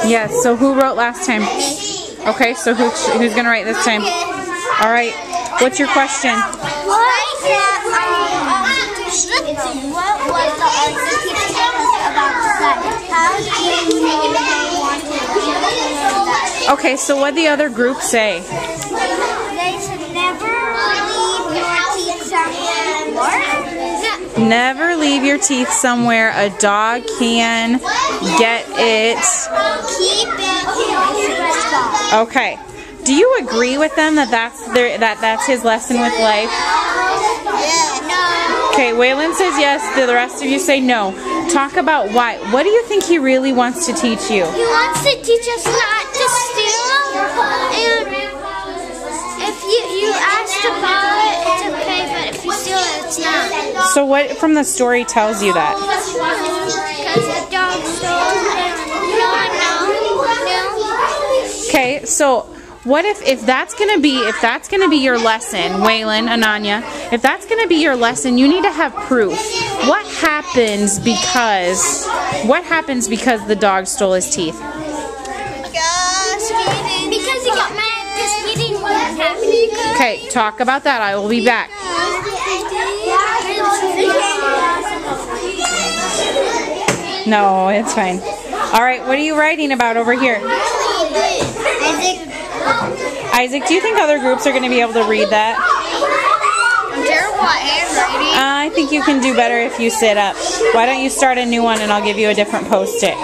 Yes, so who wrote last time? Okay, so who's going to write this time? All right, what's your question? What was the argument about that? How do you know they wanted? Okay, so what did the other group say? They should never leave your teeth somewhere. Never leave your teeth somewhere a dog can get it. Keep it in a spot. Okay. Do you agree with them that that's his lesson with life? Yeah, no. Okay, Waylon says yes, the rest of you say no. Talk about why. What do you think he really wants to teach you? He wants to teach us not to steal, and if you ask to borrow it, it's okay, but if you steal it, it's not. So what from the story tells you that? Because the dog stole it. No. Okay, so what if that's gonna be your lesson, Waylon, Ananya, if that's gonna be your lesson, you need to have proof. What happens because the dog stole his teeth? Because he got mad because he didn't want it happening. Okay, talk about that. I will be back. No, it's fine. All right, what are you writing about over here? Isaac, do you think other groups are going to be able to read that? I'm terrible at handwriting. I think you can do better if you sit up. Why don't you start a new one and I'll give you a different post-it.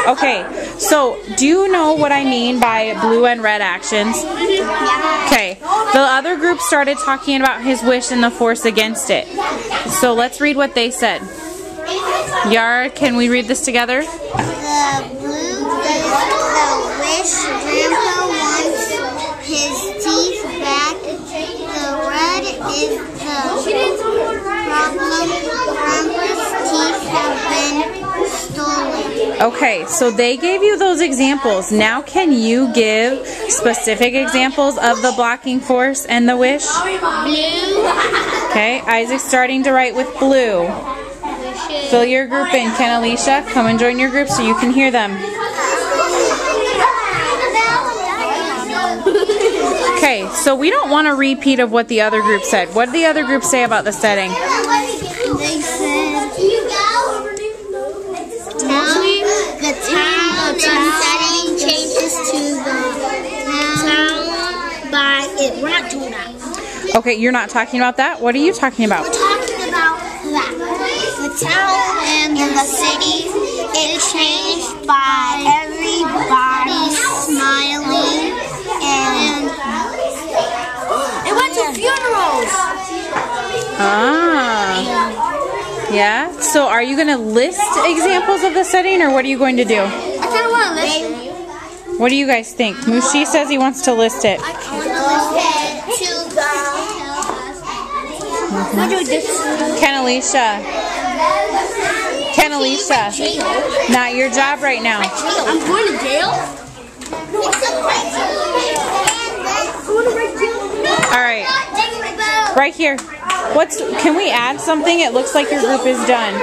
Okay, so do you know what I mean by blue and red actions? Okay, the other group started talking about his wish and the force against it. So let's read what they said. Yara, can we read this together? The blue is the wish Grandpa wants his teeth back. The red is the problem Grandpa's teeth have been stolen. Okay, so they gave you those examples. Now can you give specific examples of the blocking force and the wish? Blue. Okay, Isaac's starting to write with blue. Fill your group in. Ken, Alicia, come and join your group so you can hear them. Okay, so we don't want a repeat of what the other group said. What did the other group say about the setting? They said the town setting changes to the town by it. We're not doing that. Okay, you're not talking about that? What are you talking about? We're talking about that. The town and the city is changed by everybody smiling and it went to funerals. Ah. Yeah? So are you going to list examples of the setting or what are you going to do? I kind of want to list it. What do you guys think? Mushi says he wants to list it. I want to list it to Ken, Alicia, not your job right now. I'm going to jail? Alright, right here. Can we add something? It looks like your group is done.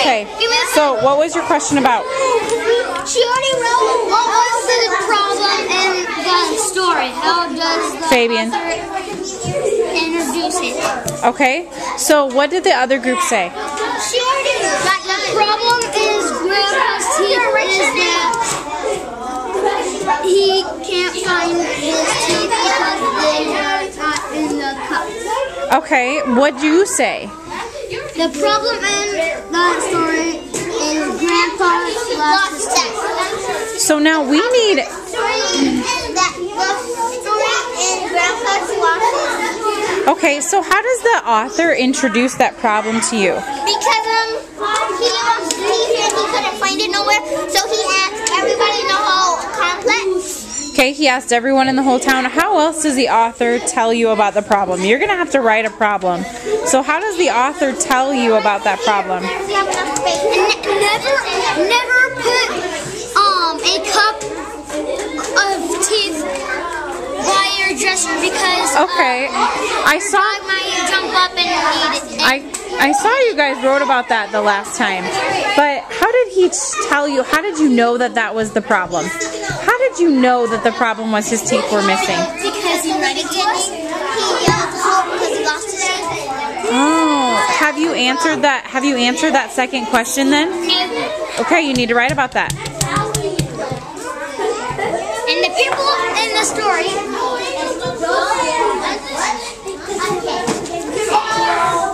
Okay, so what was your question about? She already wrote what was the problem in the story. How does the Fabian author introduce it? Okay, so what did the other group say? She already wrote the problem is Grandpa's teeth is that he can't find his teeth because they are not in the cup. Okay, what do you say? The problem in the story is Grandpa lost his teeth. So now we need... Okay, so how does the author introduce that problem to you? Because he lost his teeth and he couldn't find it nowhere, so he asked everybody in the whole complex. Okay, he asked everyone in the whole town. How else does the author tell you about the problem? You're going to have to write a problem. So how does the author tell you about that problem? Never put a cup of teeth by your dresser because Okay. I saw dog might jump up and eat it. I saw you guys wrote about that the last time. But how did he tell you? How did you know that that was the problem? How did you know that the problem was his teeth were missing? Because he read it to us. He yelled help because he lost his teeth. Oh, have you answered that? Have you answered that second question then? Okay, you need to write about that. And the people in the story.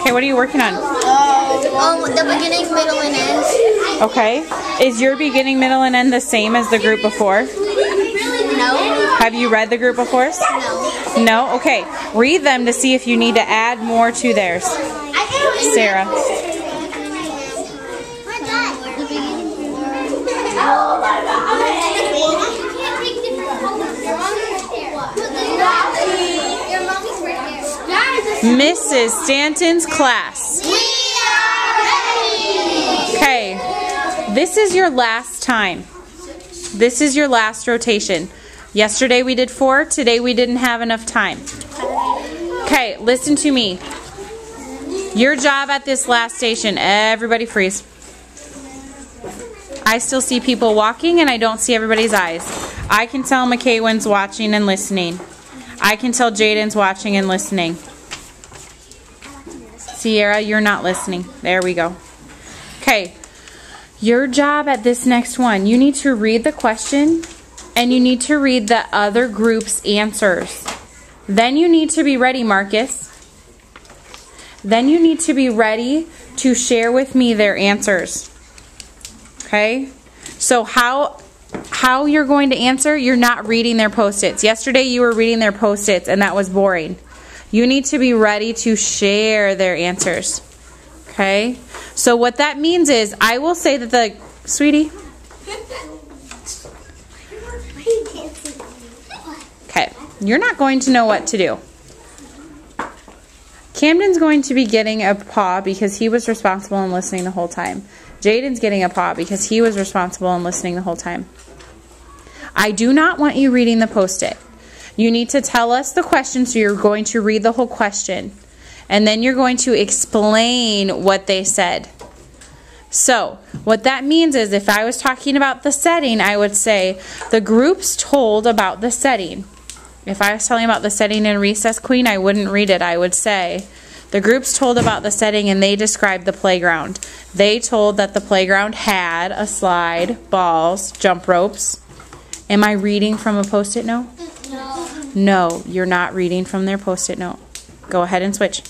Okay, what are you working on? The beginning, middle, and end. Okay. Is your beginning, middle, and end the same as the group before? No. Have you read the group before? No. No? Okay. Read them to see if you need to add more to theirs. Sarah. Mrs. Stanton's class. Okay. This is your last time. This is your last rotation. Yesterday we did 4. Today we didn't have enough time. Okay, listen to me. Your job at this last station, everybody freeze. I still see people walking and I don't see everybody's eyes. I can tell McKaywen's watching and listening. I can tell Jaden's watching and listening. Sierra, you're not listening. There we go. Okay. Your job at this next one, you need to read the question and you need to read the other group's answers. Then you need to be ready, Marcus. Then you need to be ready to share with me their answers. Okay? So how you're going to answer, you're not reading their post-its. Yesterday you were reading their post-its and that was boring. You need to be ready to share their answers. Okay? So what that means is I will say that the... Sweetie? Okay. You're not going to know what to do. Camden's going to be getting a paw because he was responsible and listening the whole time. Jaden's getting a paw because he was responsible and listening the whole time. I do not want you reading the post-it. You need to tell us the question, so you're going to read the whole question. And then you're going to explain what they said. So, what that means is if I was talking about the setting, I would say, the group's told about the setting. If I was telling about the setting in Recess Queen, I wouldn't read it. I would say, the group's told about the setting and they described the playground. They told that the playground had a slide, balls, jump ropes. Am I reading from a post-it note? No. No, you're not reading from their post-it note. Go ahead and switch.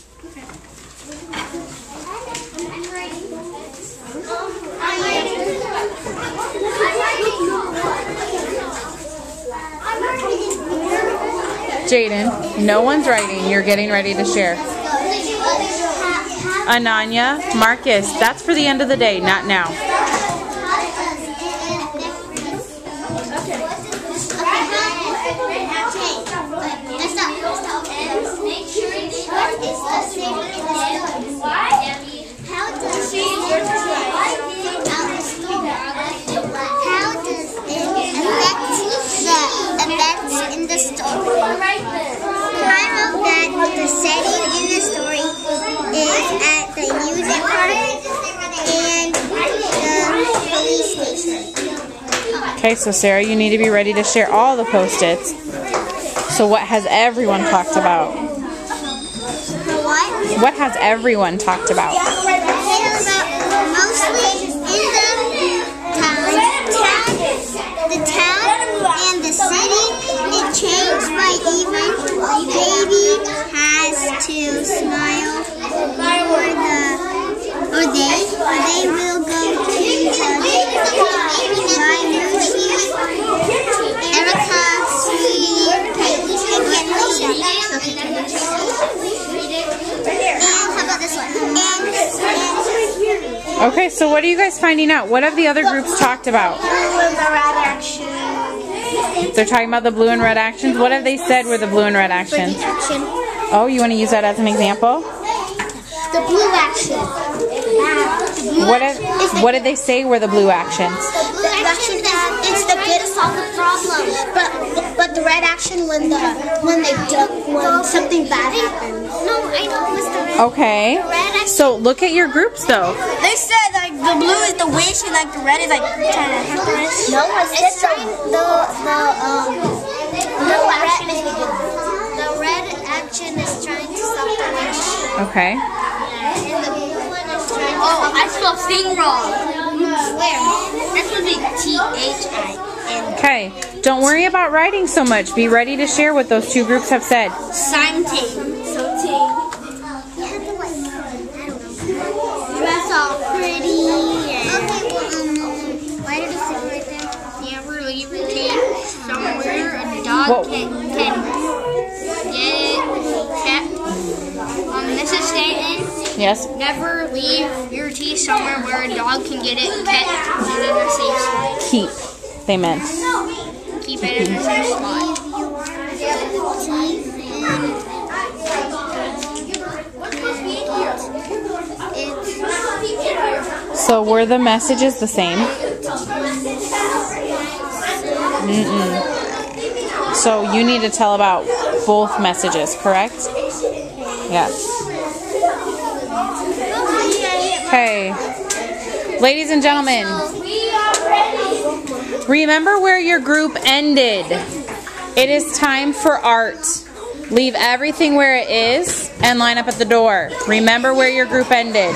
Jaden, no one's writing. You're getting ready to share. Ananya, Marcus, that's for the end of the day, not now. The setting in the story is at the music park and the police station. Okay, so Sarah, you need to be ready to share all the post-its. So what has everyone talked about? What? What has everyone talked about? Mostly in the town and the city. It changed by even. Baby has to smile, or they will go to Erica, Sweetie, and how about this one? Okay, so what are you guys finding out? What have the other groups talked about? They're talking about the blue and red actions. What have they said were the blue and red actions? Oh, you want to use that as an example? The blue action. What did they say were the blue actions? The blue action is the good to solve the problem. But the red action when something bad happens. No, I know it was the red. Okay. So look at your groups though. They said like the blue is the wish and like the red is like trying to help us. No, it's trying the red action is trying to stop the wish. Okay. And the blue one is trying to I spelled thing wrong. where? That's supposed to be THIN. Okay. Don't worry about writing so much. Be ready to share what those two groups have said. Something. Dress all pretty. Why did it say right there? Never leave your teeth somewhere a dog can get it kept. This is stating. Yes. Never leave your teeth somewhere where a dog can get it kept in a safe spot. Keep. They meant. Keep it in a safe spot. So were the messages the same? So you need to tell about both messages, correct? Yes. Okay. Ladies and gentlemen, remember where your group ended. It is time for art. Leave everything where it is and line up at the door. Remember where your group ended.